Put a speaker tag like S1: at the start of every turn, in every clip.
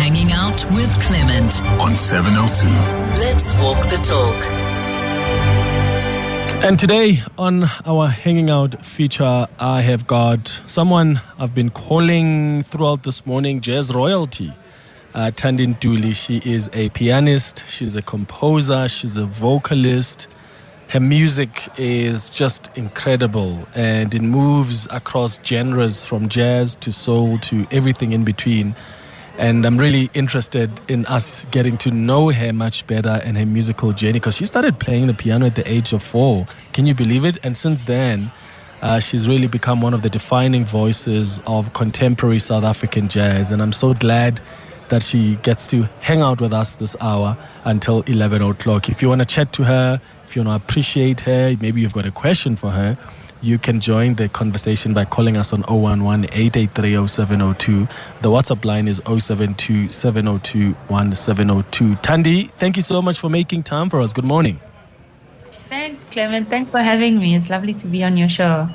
S1: Hanging Out with Clement
S2: on 702.
S1: Let's walk the talk.
S3: And today on our Hanging Out feature, I have got someone I've been calling throughout this morning, jazz royalty. Thandi Ntuli. She is a pianist, she's a composer, she's a vocalist. Her music is just incredible and it moves across genres from jazz to soul to everything in between. And I'm really interested in us getting to know her much better and her musical journey, because she started playing the piano at the age of 4. Can you believe it? And since then, she's really become one of the defining voices of contemporary South African jazz. And I'm so glad that she gets to hang out with us this hour until 11 o'clock. If you want to chat to her, if you want to appreciate her, maybe you've got a question for her, you can join the conversation by calling us on 011-883-0702. The WhatsApp line is 072-702-1702. Thandi, thank you so much for making time for us. Good morning.
S4: Thanks, Clement. Thanks for having me. It's lovely to be on your show.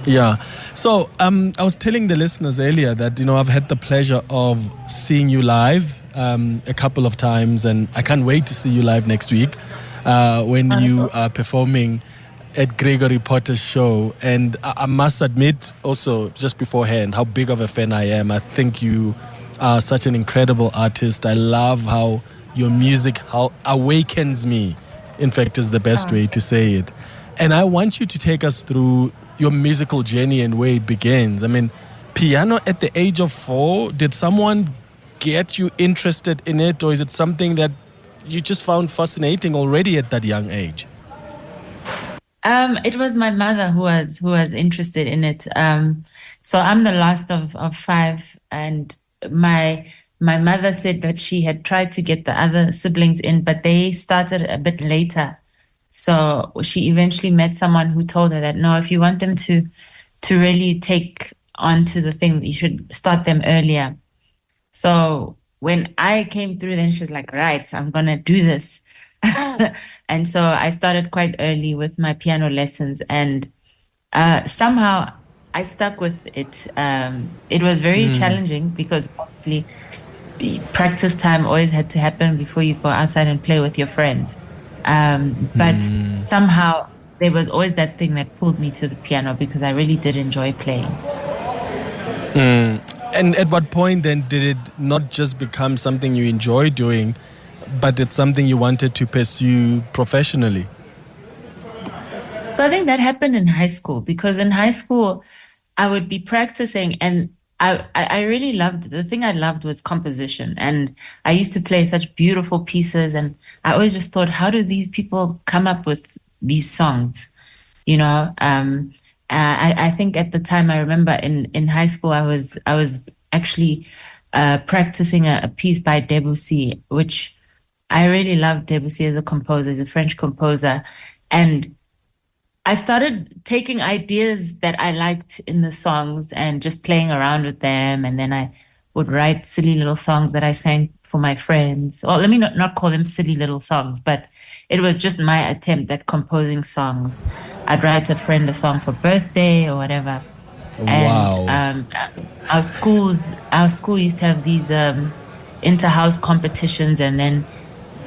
S3: Yeah. So I was telling the listeners earlier that, I've had the pleasure of seeing you live a couple of times, and I can't wait to see you live next week when you are performing at Gregory Potter's show. And I must admit also, just beforehand, how big of a fan I am. I think you are such an incredible artist. I love how your music awakens me, in fact, is the best way to say it. And I want you to take us through your musical journey and where it begins. I mean, piano at the age of 4, did someone get you interested in it, or is it something that you just found fascinating already at that young age?
S4: It was my mother who was interested in it. So I'm the last of 5, and my mother said that she had tried to get the other siblings in, but they started a bit later. So she eventually met someone who told her that, no, if you want them to really take on to the thing, you should start them earlier. So when I came through, then she was like, right, I'm going to do this. And so I started quite early with my piano lessons, and somehow I stuck with it. It was very challenging because obviously practice time always had to happen before you go outside and play with your friends. But somehow there was always that thing that pulled me to the piano because I really did enjoy playing.
S3: And at what point then did it not just become something you enjoy doing, but it's something you wanted to pursue professionally?
S4: So I think that happened in high school, because in high school I would be practicing, and I really loved, the thing I loved was composition, and I used to play such beautiful pieces, and I always just thought, how do these people come up with these songs? I think at the time, I remember in high school I was actually practicing a piece by Debussy, which I really loved. Debussy as a composer, as a French composer. And I started taking ideas that I liked in the songs and just playing around with them. And then I would write silly little songs that I sang for my friends. Well, let me not call them silly little songs, but it was just my attempt at composing songs. I'd write a friend a song for birthday or whatever.
S3: Wow.
S4: And our school used to have these inter-house competitions, and then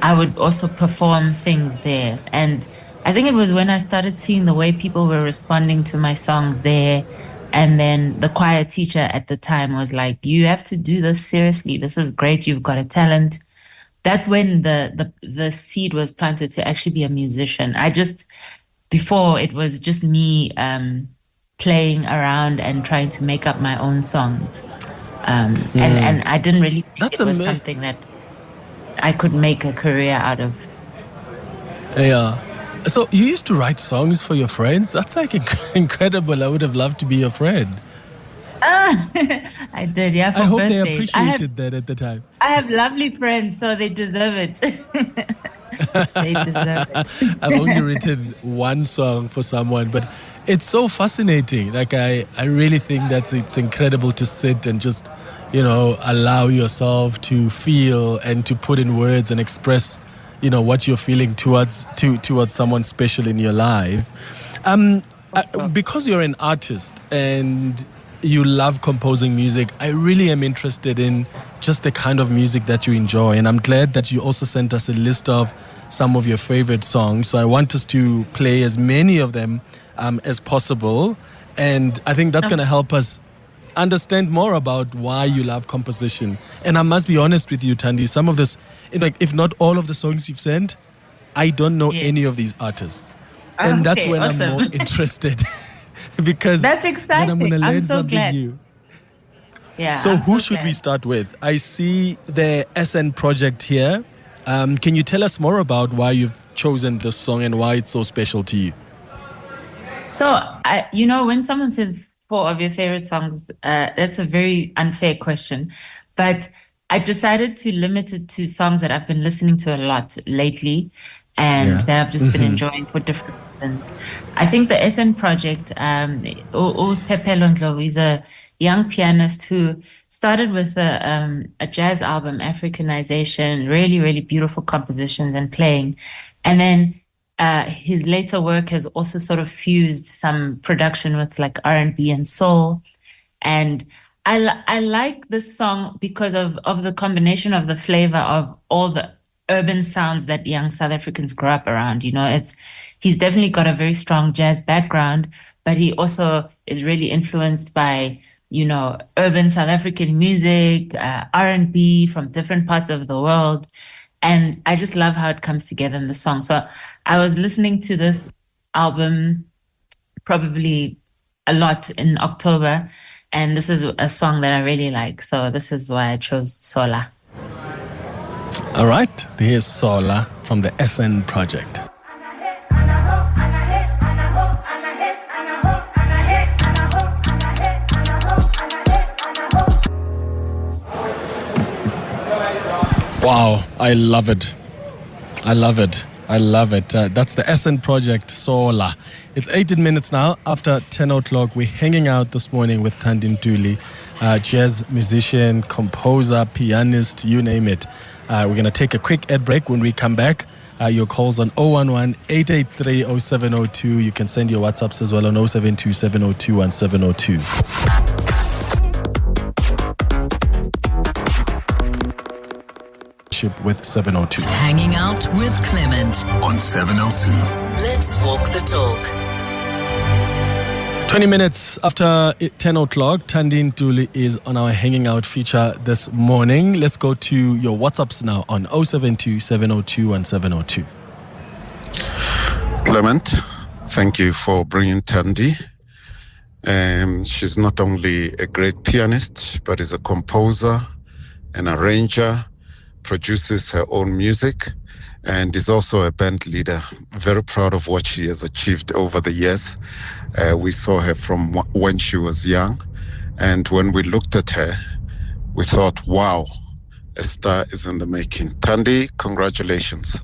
S4: I would also perform things there. And I think it was when I started seeing the way people were responding to my songs there, and then the choir teacher at the time was like, you have to do this seriously. This is great. You've got a talent. That's when the seed was planted to actually be a musician. Before it was just me playing around and trying to make up my own songs. And I didn't really think it was something that I could make a career out of.
S3: Yeah. So you used to write songs for your friends? That's like incredible. I would have loved to be your friend.
S4: I did, yeah. For
S3: I hope
S4: birthdays.
S3: they appreciated that at the time.
S4: I have lovely friends, so they deserve it. They deserve it.
S3: I've only written one song for someone, but it's so fascinating. Like I really think that it's incredible to sit and just, allow yourself to feel and to put in words and express, what you're feeling towards someone special in your life. Because you're an artist and you love composing music, I really am interested in just the kind of music that you enjoy. And I'm glad that you also sent us a list of some of your favorite songs. So I want us to play as many of them as possible. And I think that's going to help us understand more about why you love composition. And I must be honest with you, Thandi, some of this, like if not all of the songs you've sent, I don't know any of these artists. And that's when I'm more interested. Because
S4: that's exciting.
S3: then I'm going to learn
S4: so
S3: something
S4: glad.
S3: new.
S4: Yeah.
S3: So who should we start with? I see the SN project here. Can you tell us more about why you've chosen this song and why it's so special to you?
S4: So, when someone says 4 of your favorite songs, that's a very unfair question. But I decided to limit it to songs that I've been listening to a lot lately and that I've just been enjoying for different reasons. I think the SN project, Pepe is a young pianist who started with a jazz album, Africanization, really, really beautiful compositions and playing. And then his later work has also sort of fused some production with like R&B and soul. And I like this song because of the combination of the flavor of all the urban sounds that young South Africans grew up around. He's definitely got a very strong jazz background, but he also is really influenced by, urban South African music, R&B from different parts of the world. And I just love how it comes together in the song. So I was listening to this album probably a lot in October, and this is a song that I really like. So this is why I chose Sola.
S3: All right, here's Sola from the SN project. Wow, I love it. I love it. I love it. That's the SN project, Sola. It's 18 minutes now after 10 o'clock. We're hanging out this morning with Thandi Ntuli, jazz musician, composer, pianist, you name it. We're going to take a quick ad break. When we come back, your calls on 011-883-0702. You can send your WhatsApps as well on 072-702-1702. With 702.
S1: Hanging out with Clement
S2: on 702.
S1: Let's walk the talk.
S3: 20 minutes after 10 o'clock, Thandi Ntuli is on our Hanging Out feature this morning. Let's go to your WhatsApps now on 072-702-1702.
S2: Clement, thank you for bringing Thandi. She's not only a great pianist, but is a composer, an arranger, produces her own music, and is also a band leader. Very proud of what she has achieved over the years. We saw her from when she was young, and when we looked at her, we thought, wow, a star is in the making. Thandi, congratulations.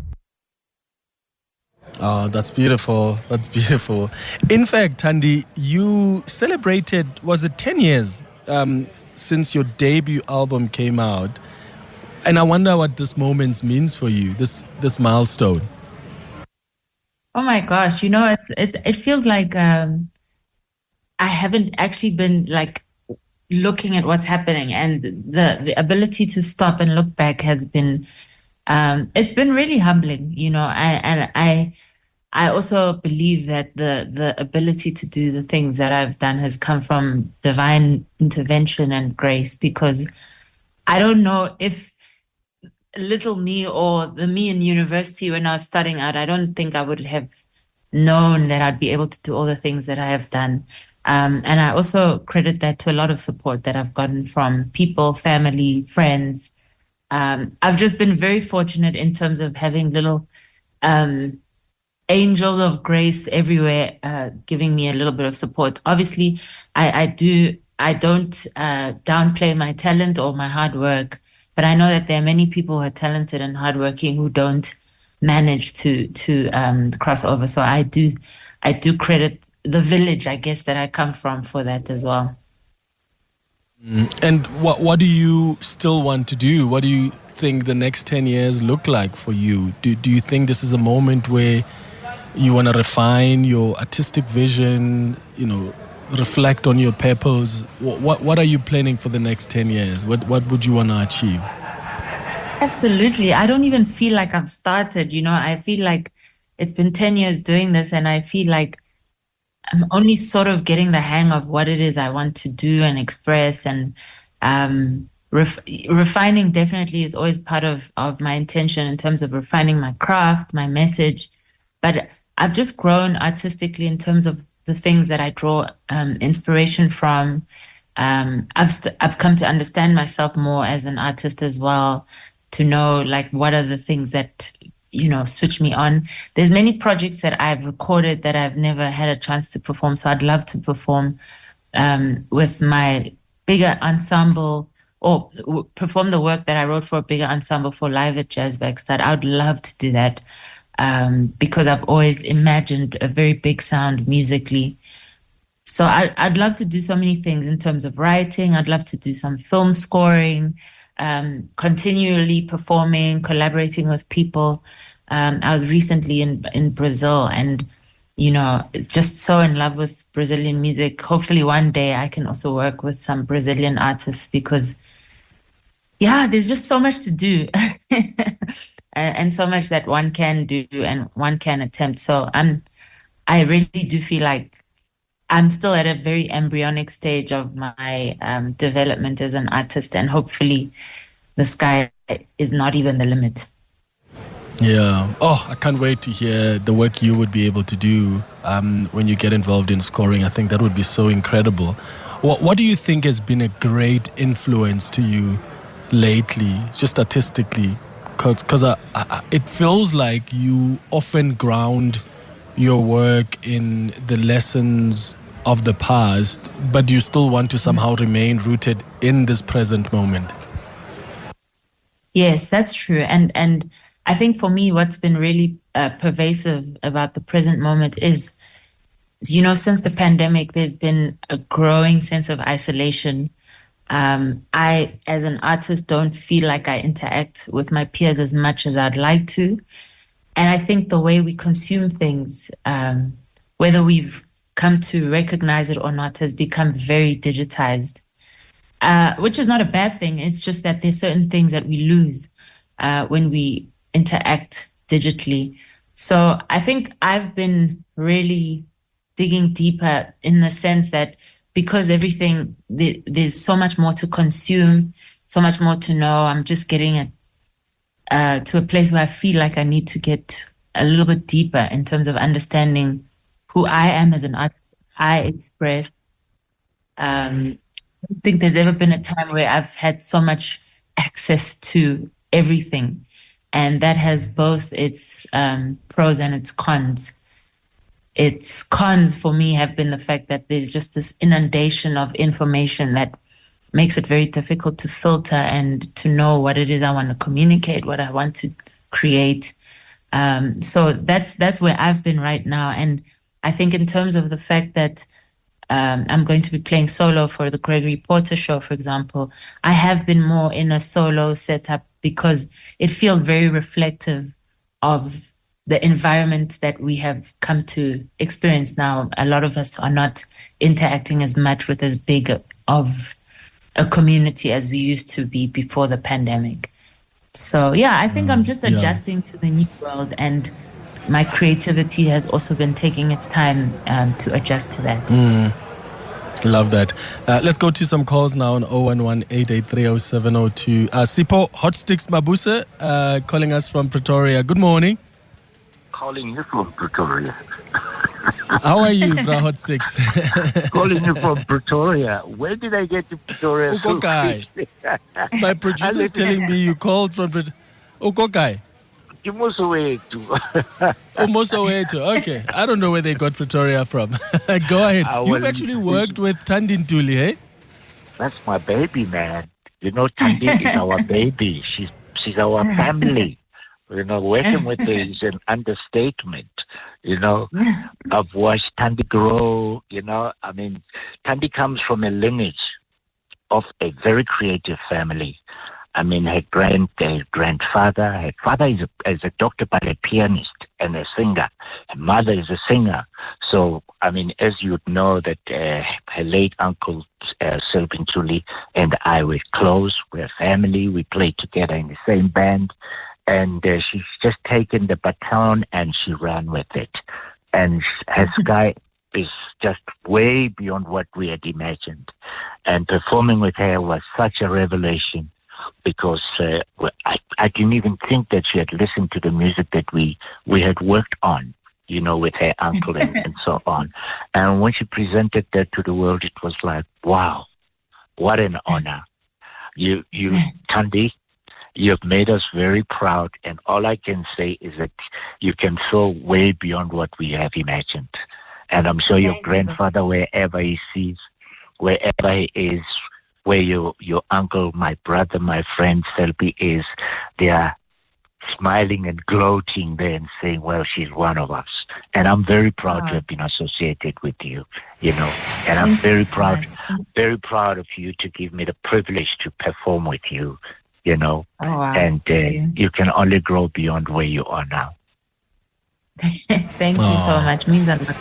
S3: Oh, that's beautiful. That's beautiful. In fact, Thandi, you celebrated, was it 10 years since your debut album came out? And I wonder what this moment means for you, this milestone.
S4: Oh my gosh, it feels like I haven't actually been like looking at what's happening, and the ability to stop and look back has been it's been really humbling, and I also believe that the ability to do the things that I've done has come from divine intervention and grace, because I don't know if little me or the me in university when I was studying out, I don't think I would have known that I'd be able to do all the things that I have done. And I also credit that to a lot of support that I've gotten from people, family, friends. I've just been very fortunate in terms of having little angels of grace everywhere, giving me a little bit of support. Obviously, I don't downplay my talent or my hard work, but I know that there are many people who are talented and hardworking who don't manage to cross over. So I do credit the village, I guess, that I come from for that as well.
S3: And what do you still want to do? What do you think the next 10 years look like for you? Do you think this is a moment where you want to refine your artistic vision, reflect on your purpose, what are you planning for the next 10 years? What would you want to achieve?
S4: Absolutely. I don't even feel like I've started, I feel like it's been 10 years doing this, and I feel like I'm only sort of getting the hang of what it is I want to do and express. And refining definitely is always part of my intention in terms of refining my craft, my message. But I've just grown artistically in terms of the things that I draw inspiration from. I've come to understand myself more as an artist as well, to know like what are the things that switch me on. There's many projects that I've recorded that I've never had a chance to perform, so I'd love to perform with my bigger ensemble, or perform the work that I wrote for a bigger ensemble for Live at Jazz Werkstatt. I would love to do that because I've always imagined a very big sound musically. So I'd love to do so many things in terms of writing. I'd love to do some film scoring, continually performing, collaborating with people. I was recently in Brazil, and it's just so in love with Brazilian music. Hopefully one day I can also work with some Brazilian artists, because there's just so much to do and so much that one can do and one can attempt. So I really do feel like I'm still at a very embryonic stage of my development as an artist, and hopefully the sky is not even the limit.
S3: Yeah. Oh, I can't wait to hear the work you would be able to do when you get involved in scoring. I think that would be so incredible. What do you think has been a great influence to you lately, just artistically? Because it feels like you often ground your work in the lessons of the past, but you still want to somehow remain rooted in this present moment.
S4: Yes, that's true. And I think for me, what's been really pervasive about the present moment is, since the pandemic, there's been a growing sense of isolation. I, as an artist, don't feel like I interact with my peers as much as I'd like to. And I think the way we consume things, whether we've come to recognize it or not, has become very digitized, which is not a bad thing. It's just that there's certain things that we lose when we interact digitally. So I think I've been really digging deeper in the sense that because there's so much more to consume, so much more to know, I'm just getting to a place where I feel like I need to get a little bit deeper in terms of understanding who I am as an artist, I express. I don't think there's ever been a time where I've had so much access to everything. And that has both its pros and its cons. Its cons for me have been the fact that there's just this inundation of information that makes it very difficult to filter and to know what it is I want to communicate, what I want to create. So that's where I've been right now. And I think in terms of the fact that I'm going to be playing solo for the Gregory Porter show, for example, I have been more in a solo setup because it feels very reflective of the environment that we have come to experience now. A lot of us are not interacting as much with as big of a community as we used to be before the pandemic. So I think I'm just adjusting to the new world, and my creativity has also been taking its time to adjust to that.
S3: Love that. Let's go to some calls now on 011-883-0702. Sipho Hot Sticks Mabuse calling us from Pretoria. Good morning.
S5: Calling you from Pretoria.
S3: How are you, Bra Hot Sticks?
S5: Calling you from Pretoria. Where did I get to Pretoria?
S3: Ukokai. My producer's telling me you called from Pretoria. Ukokai. Mosoweto. Okay. I don't know where they got Pretoria from. Go ahead. You've actually worked with Thandi Ntuli, eh?
S5: That's my baby, man. Thandi is our baby. She's our family. Working with her is an understatement. I've watched Thandi grow. Thandi comes from a lineage of a very creative family. Her grandfather, her father is a doctor but a pianist. and a singer. Her mother is a singer. So, I mean, as you'd know that her late uncle, Clement Ntuli, and I were close. We're family. We played together in the same band. And she's just taken the baton and she ran with it. And her sky is just way beyond what we had imagined. And performing with her was such a revelation because I didn't even think that she had listened to the music that we had worked on, you know, with her uncle and so on. And when she presented that to the world, it was like, wow, what an honor. You Thandi, you've made us very proud. And all I can say is that you can soar way beyond what we have imagined. And I'm sure your grandfather, wherever he sees, wherever he is, where your uncle, my brother, my friend Selby is, they are smiling and gloating there and saying, well, she's one of us. And I'm very proud to have been associated with you, you know. And I'm very proud of you to give me the privilege to perform with you, you know.
S4: Oh, wow.
S5: And you can only grow beyond where you are now.
S4: Thank you so much. Means a lot.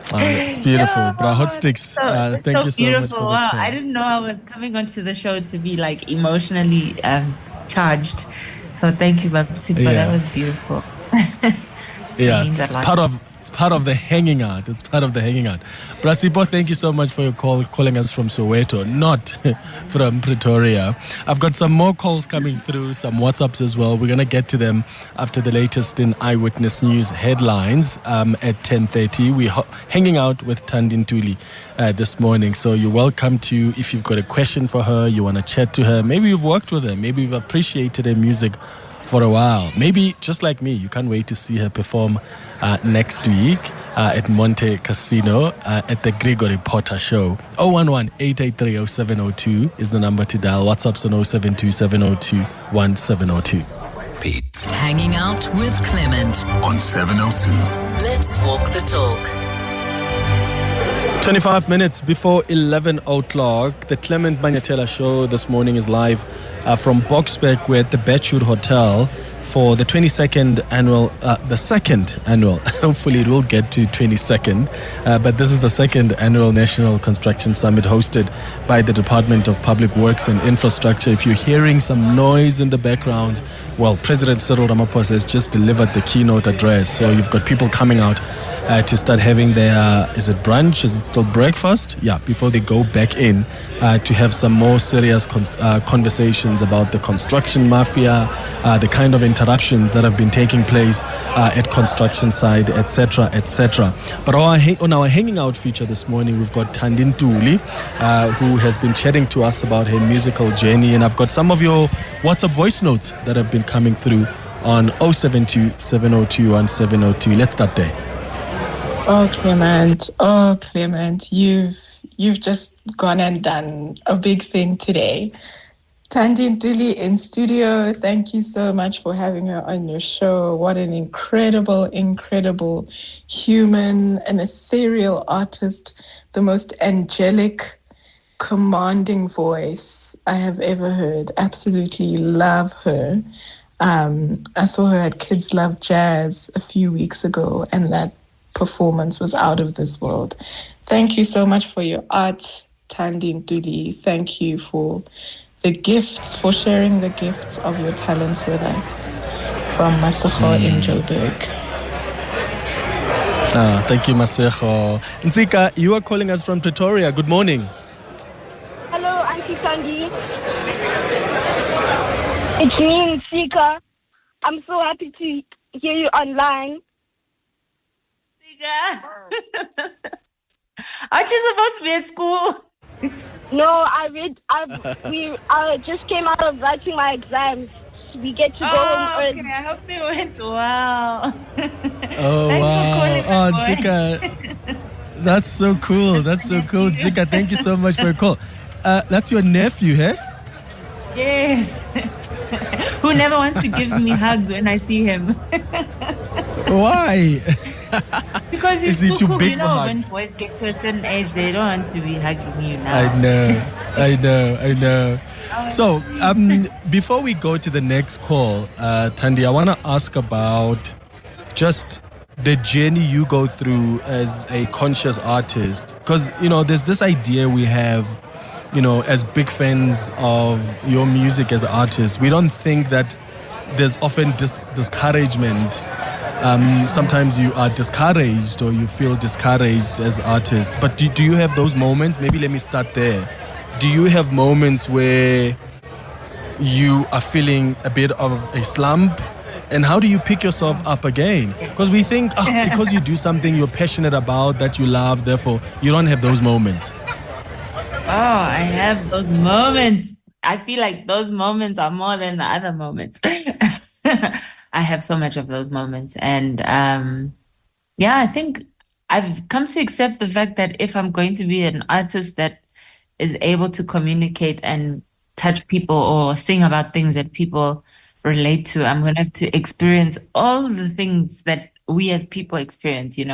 S3: It's beautiful. Bra Hot Sticks, thank you so
S4: beautiful.
S3: much for
S4: Wow,
S3: the
S4: I didn't know I was coming onto the show to be like emotionally charged. So thank you, Babsi. That was beautiful.
S3: Yeah, it's part of the hanging out. It's part of the hanging out. Brasipo, thank you so much for your call, calling us from Soweto, not from Pretoria. I've got some more calls coming through, some WhatsApps as well. We're going to get to them after the latest in Eyewitness News headlines at 10:30. We're hanging out with Thandi Ntuli this morning. So you're welcome to, if you've got a question for her, you want to chat to her, maybe you've worked with her, maybe you've appreciated her music for a while. Maybe, just like me, you can't wait to see her perform next week at Monte Casino at the Gregory Potter Show. 011-883-0702 is the number to dial. WhatsApp's on 072-702-1702.
S1: Pete. Hanging out with Clement
S6: on 702.
S1: Let's walk the talk.
S3: 25 minutes before 11 o'clock, the Clement Manyathela Show this morning is live from Boksburg. We're at the Betchwood Hotel for the 22nd annual, the second annual, hopefully it will get to 22nd, but this is the second annual National Construction Summit hosted by the Department of Public Works and Infrastructure. If you're hearing some noise in the background, well, President Cyril Ramaphosa has just delivered the keynote address, so you've got people coming out to start having their, is it brunch, is it still breakfast? Yeah, before they go back in to have some more serious conversations about the construction mafia, the kind of interruptions that have been taking place at construction site, etc., etc. But on our hanging out feature this morning, we've got Thandi Ntuli, who has been chatting to us about her musical journey, and I've got some of your WhatsApp voice notes that have been coming through on 072-702-1702. Let's start there.
S7: Oh, Clement, you've just gone and done a big thing today. Thandi Ntuli in studio, thank you so much for having her on your show. What an incredible human, an ethereal artist, the most angelic, commanding voice I have ever heard. Absolutely love her. I saw her at Kids Love Jazz a few weeks ago, and that performance was out of this world. Thank you so much for your art, Thandi Ntuli. Thank you for the gifts, for sharing the gifts of your talents with us from Masego in Joburg.
S3: Thank you, Masego. Ntsika, you are calling us from Pretoria. Good morning.
S8: Hello, Auntie Thandi. It's me, Ntsika. I'm so happy to hear you online.
S4: Aren't you supposed to be at school?
S8: No, I just came out of writing my exams. We get to go home early.
S4: Okay, I hope it went well.
S3: Oh,
S4: Thanks
S3: wow.
S4: for calling,
S3: Ntsika, that's so cool. That's so cool. Ntsika, thank you so much for your call. That's your nephew, eh?
S4: Yes. Who never wants to give me hugs when I see him.
S3: Why?
S4: Because
S3: Is
S4: it's
S3: he too
S4: cool,
S3: big
S4: you
S3: for
S4: know, when
S3: hugs?
S4: boys get to a certain age, they don't want to be hugging you now.
S3: I know. So, before we go to the next call, Thandi, I want to ask about just the journey you go through as a conscious artist. Because, there's this idea we have, as big fans of your music as artists, we don't think that there's often discouragement. Sometimes you are discouraged or you feel discouraged as artists. But do you have those moments? Maybe let me start there. Do you have moments where you are feeling a bit of a slump? And how do you pick yourself up again? Because we think, because you do something you're passionate about, that you love, therefore you don't have those moments.
S4: Oh, I have those moments. I feel like those moments are more than the other moments. I have so much of those moments. And I think I've come to accept the fact that if I'm going to be an artist that is able to communicate and touch people or sing about things that people relate to, I'm going to have to experience all the things that we as people experience, So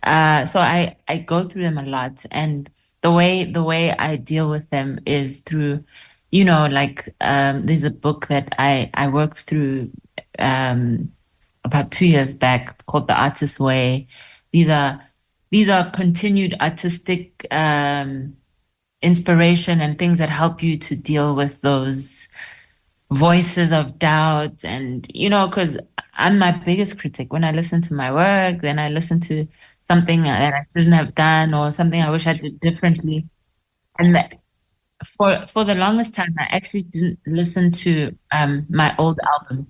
S4: I go through them a lot. And the way I deal with them is through, there's a book that I worked through about 2 years back called The Artist's Way. These are continued artistic inspiration and things that help you to deal with those voices of doubt. And, because I'm my biggest critic. When I listen to my work, then I listen to something that I shouldn't have done or something I wish I did differently. And for the longest time, I actually didn't listen to my old album.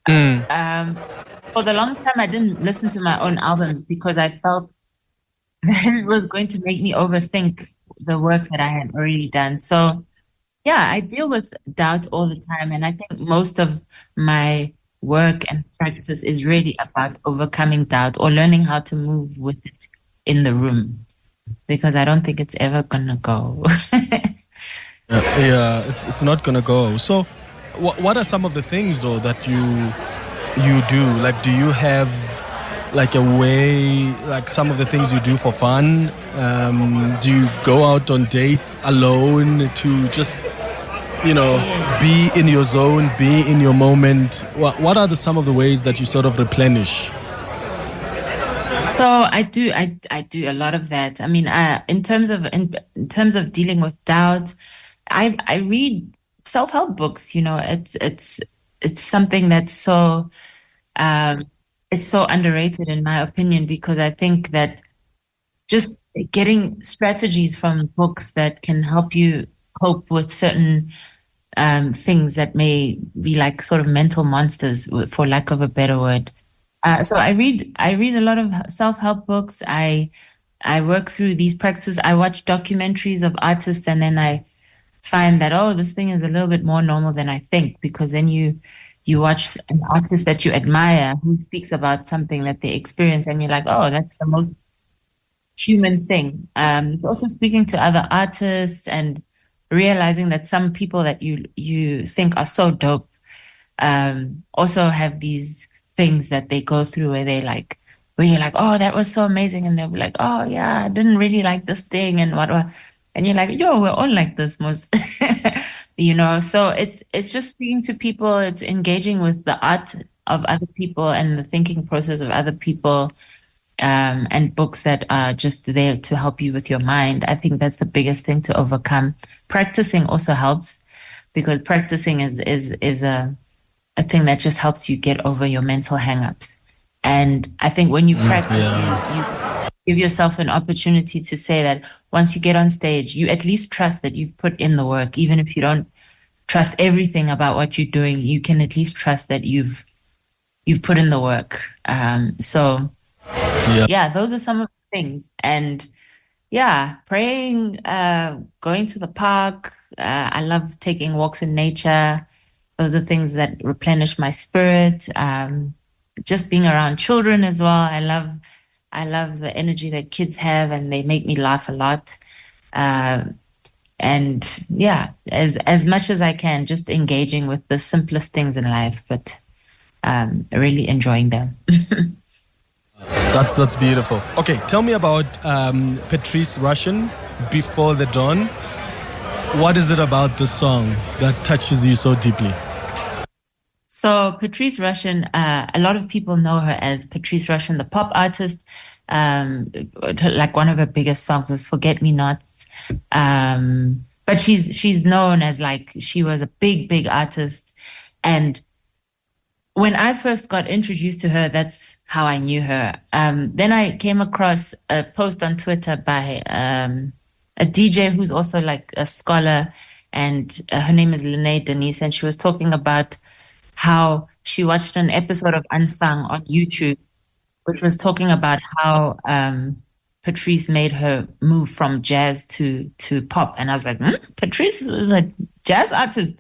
S4: For the longest time, I didn't listen to my own albums because I felt that it was going to make me overthink the work that I had already done. So, I deal with doubt all the time. And I think most of my work and practice is really about overcoming doubt or learning how to move with it in the room, because I don't think it's ever gonna go.
S3: It's not gonna go. So what are some of the things though that you do? Like, do you have like a way, like some of the things you do for fun? Do you go out on dates alone to just be in your zone, be in your moment? What are some of the ways that you sort of replenish?
S4: So I do a lot of that. I mean, in terms of dealing with doubt, I read self-help books. It's something that's so it's so underrated in my opinion, because I think that just getting strategies from books that can help you cope with certain things that may be like sort of mental monsters, for lack of a better word. So I read a lot of self-help books. I work through these practices. I watch documentaries of artists, and then I find that, this thing is a little bit more normal than I think, because then you watch an artist that you admire who speaks about something that they experience, and you're like, that's the most human thing. Also speaking to other artists and realizing that some people that you think are so dope also have these things that they go through where you're like, that was so amazing, and they'll be like, I didn't really like this thing and what, and you're like, we're all like this most. So it's just speaking to people, it's engaging with the art of other people and the thinking process of other people, and books that are just there to help you with your mind. I think that's the biggest thing to overcome. Practicing also helps, because practicing is a thing that just helps you get over your mental hang-ups. And I think when you practice, you give yourself an opportunity to say that once you get on stage, you at least trust that you've put in the work. Even if you don't trust everything about what you're doing, you can at least trust that you've put in the work. Those are some of the things. And praying, going to the park. I love taking walks in nature. Those are things that replenish my spirit. Just being around children as well. I love the energy that kids have, and they make me laugh a lot. As much as I can, just engaging with the simplest things in life. But really enjoying them.
S3: That's beautiful. Okay, tell me about Patrice Rushen, Before the Dawn. What is it about this song that touches you so deeply?
S4: So Patrice Rushen, a lot of people know her as Patrice Rushen, the pop artist. Like one of her biggest songs was Forget Me Nots. But she's known as like, she was a big artist. And when I first got introduced to her, that's how I knew her. Then I came across a post on Twitter by a DJ who's also like a scholar, and her name is Lene Denise, and she was talking about how she watched an episode of Unsung on YouTube, which was talking about how Patrice made her move from jazz to pop. And I was like, Patrice is a jazz artist.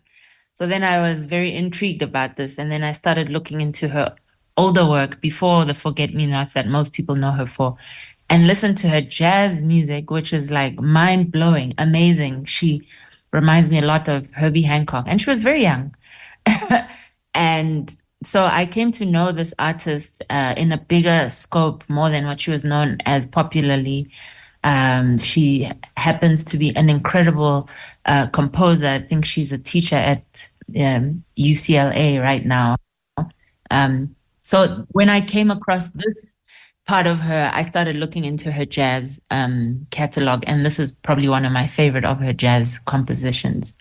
S4: So then I was very intrigued about this. And then I started looking into her older work before the Forget Me Nots that most people know her for, and listened to her jazz music, which is like mind-blowing, amazing. She reminds me a lot of Herbie Hancock. And she was very young. And so I came to know this artist in a bigger scope, more than what she was known as popularly. She happens to be an incredible composer. I think she's a teacher at UCLA right now. So when I came across this part of her, I started looking into her jazz catalog, and this is probably one of my favorite of her jazz compositions.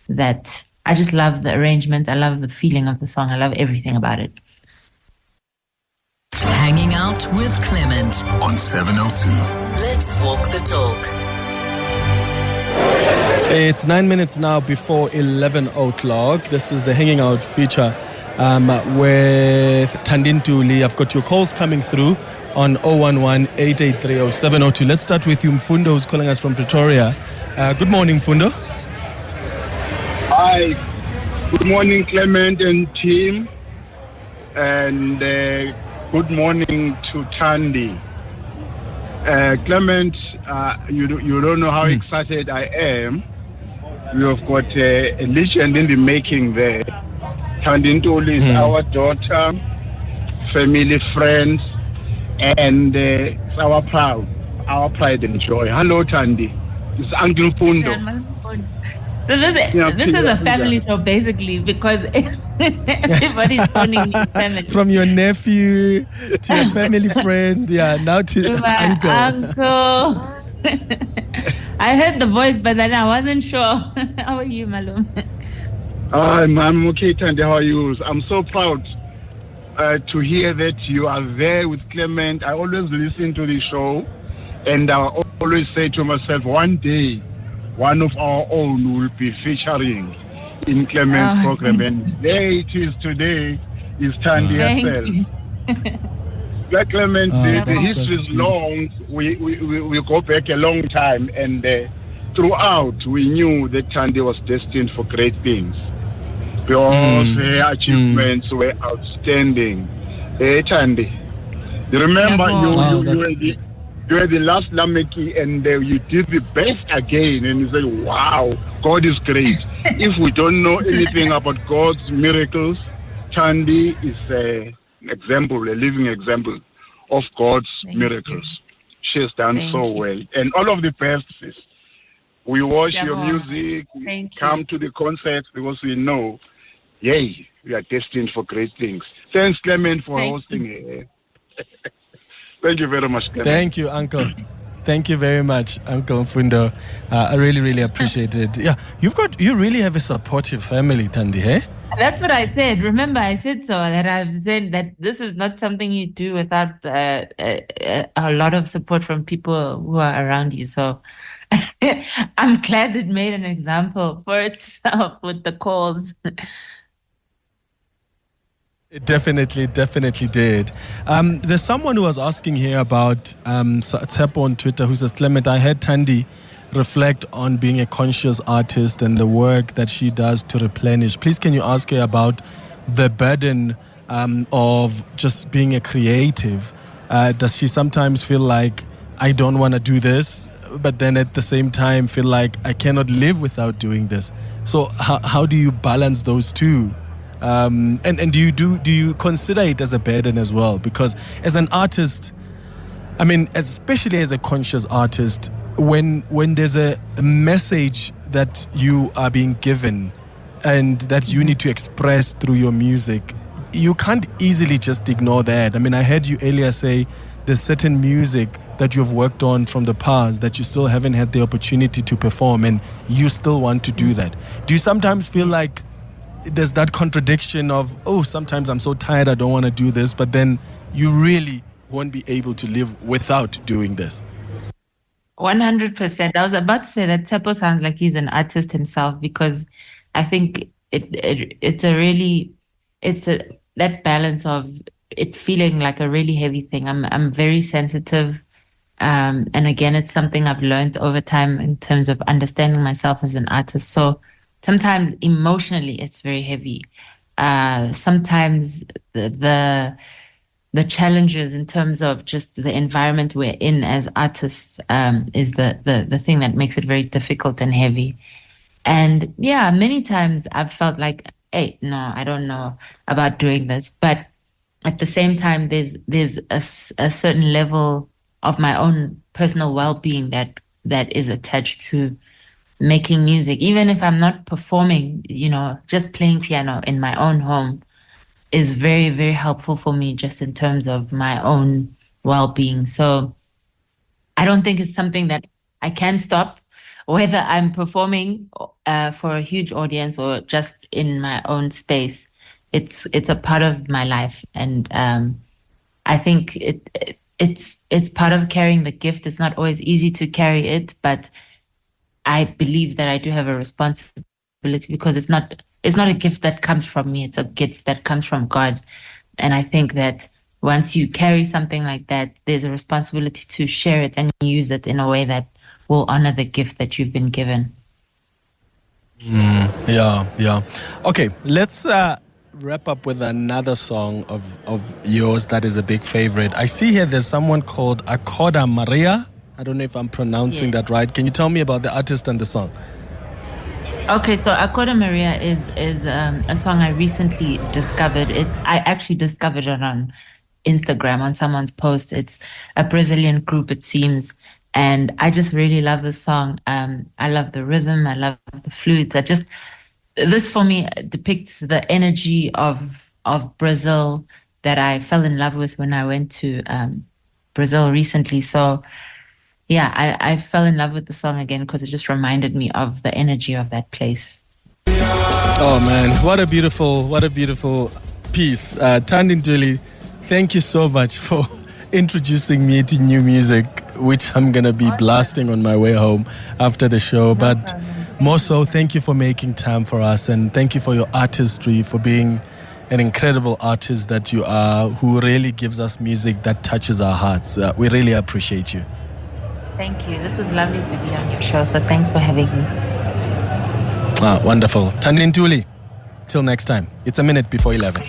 S4: That I just love the arrangement. I love the feeling of the song. I love everything about it.
S1: Hanging out with Clement
S6: on 702.
S1: Let's walk the talk.
S3: It's 9 minutes now before 11 o'clock. This is the Hanging Out feature with Thandi Ntuli. I've got your calls coming through on 011-883-0702. Let's start with you, Mfundo, who's calling us from Pretoria. Good morning, Mfundo.
S9: Hi, good morning, Clement and team, and good morning to Thandi. Clement, you don't know how excited I am. We have got a legend in the making there. Thandi Ntuli is our daughter, family, friends, and it's our pride and joy. Hello, Thandi. It's Uncle Fundo.
S4: So this is a family show, basically, because everybody's phoning me family.
S3: From your nephew to your family friend, now to
S4: my uncle. I heard the voice, but then I wasn't sure. How are you, Malum?
S9: I'm okay, Thandi. How are you? I'm so proud to hear that you are there with Clement. I always listen to the show, and I always say to myself, one day, one of our own will be featuring in Clement's program. And there it is today, is Thandi herself. Like Clement, the history is long. We go back a long time, and throughout we knew that Thandi was destined for great things, because her achievements were outstanding. Hey, Thandi, you remember you were the last Lameki, and you did the best again, and you say, wow, God is great. If we don't know anything about God's miracles, Thandi is an example, a living example of God's miracles. She has done so well. And all of the best, sis. We watch your music, we come to the concerts, because we know, we are destined for great things. Thanks, Clement, for hosting. Thank you very much, Clement.
S3: Thank you, Uncle. Thank you very much, Uncle Mfundo. I really appreciate it. Yeah, you really have a supportive family, Thandi, eh?
S4: That's what I said. Remember, I said so, that I've said that this is not something you do without a lot of support from people who are around you. So I'm glad it made an example for itself with the calls.
S3: It definitely did. There's someone who was asking here about Tsepo on Twitter who says, Clement, I heard Thandi reflect on being a conscious artist and the work that she does to replenish. Please, can you ask her about the burden of just being a creative? Does she sometimes feel like, I don't want to do this, but then at the same time feel like I cannot live without doing this? So how do you balance those two? And do you consider it as a burden as well? Because as an artist, I mean, especially as a conscious artist, when there's a message that you are being given and that you need to express through your music, you can't easily just ignore that. I mean, I heard you earlier say there's certain music that you've worked on from the past that you still haven't had the opportunity to perform, and you still want to do that. Do you sometimes feel like there's that contradiction of, oh, sometimes I'm so tired, I don't want to do this, but then you really won't be able to live without doing this?
S4: 100%. I was about to say that Tsepo sounds like he's an artist himself, because I think it's that balance of it feeling like a really heavy thing. I'm very sensitive. And again, it's something I've learned over time in terms of understanding myself as an artist. So sometimes emotionally it's very heavy. Sometimes the challenges in terms of just the environment we're in as artists is the thing that makes it very difficult and heavy. And yeah, many times I've felt like, hey, no, I don't know about doing this. But at the same time, there's a certain level of my own personal well-being that is attached to making music. Even if I'm not performing, just playing piano in my own home is very, very helpful for me just in terms of my own well-being. So I don't think it's something that I can stop, whether I'm performing for a huge audience or just in my own space. It's a part of my life, and I think it's part of carrying the gift. It's not always easy to carry it, but I believe that I do have a responsibility, because it's not a gift that comes from me. It's a gift that comes from God. And I think that once you carry something like that, there's a responsibility to share it and use it in a way that will honor the gift that you've been given.
S3: Yeah. Okay, let's wrap up with another song of yours that is a big favorite. I see here there's someone called Akoda Maria. I don't know if I'm pronouncing that right. Can you tell me about the artist and the song?
S4: Okay, so Akoda Maria is a song I recently discovered. I actually discovered it on Instagram on someone's post. It's a Brazilian group, it seems, and I just really love the song. I love the rhythm. I love the flutes. This for me depicts the energy of Brazil that I fell in love with when I went to Brazil recently. So yeah, I fell in love with the song again because it just reminded me of the energy of that place.
S3: Oh man, what a beautiful piece. Thandi Ntuli, thank you so much for introducing me to new music, which I'm going to be blasting on my way home after the show. But more so, thank you for making time for us, and thank you for your artistry, for being an incredible artist that you are, who really gives us music that touches our hearts. We really appreciate you.
S4: Thank you. This was lovely to be on your show, so thanks for having me.
S3: Wonderful. Thandi Ntuli, till next time. It's a minute before 11.